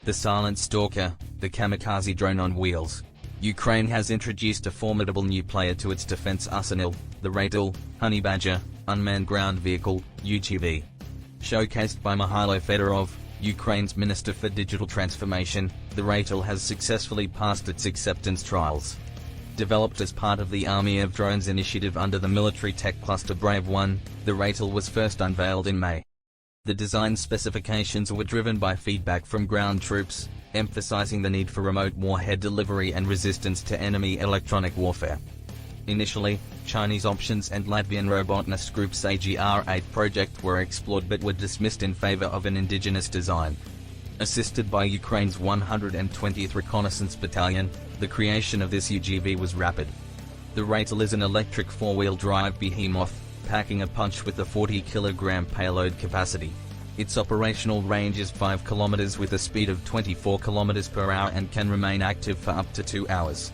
The silent Stalker, the Kamikaze drone on wheels. Ukraine has introduced a formidable new player to its defense arsenal, the Ratel UGV, unmanned ground vehicle, UGV. Showcased by Mikhailo Fedorov, Ukraine's Minister for Digital Transformation, the Ratel has successfully passed its acceptance trials. Developed as part of the Army of Drones initiative under the military tech cluster Brave One, the Ratel was first unveiled in May. The design specifications were driven by feedback from ground troops, emphasizing the need for remote warhead delivery and resistance to enemy electronic warfare. Initially, Chinese options and Latvian Robotnist Group's AGR-8 project were explored but were dismissed in favor of an indigenous design. Assisted by Ukraine's 120th Reconnaissance Battalion, the creation of this UGV was rapid. The Ratel is an electric four-wheel drive behemoth, packing a punch with a 40-kilogram payload capacity. Its operational range is 5 kilometers with a speed of 24 kilometers per hour and can remain active for up to 2 hours.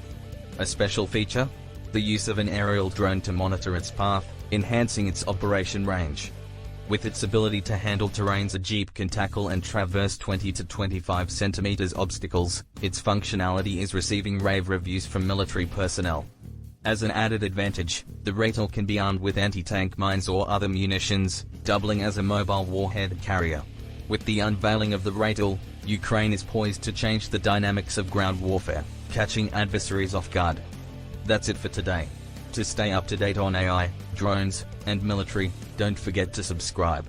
A special feature? The use of an aerial drone to monitor its path, enhancing its operation range. With its ability to handle terrains a Jeep can tackle and traverse 20 to 25 centimeters obstacles, its functionality is receiving rave reviews from military personnel. As an added advantage, the Ratel can be armed with anti-tank mines or other munitions, doubling as a mobile warhead carrier. With the unveiling of the Ratel, Ukraine is poised to change the dynamics of ground warfare, catching adversaries off guard. That's it for today. To stay up to date on AI, drones, and military, don't forget to subscribe.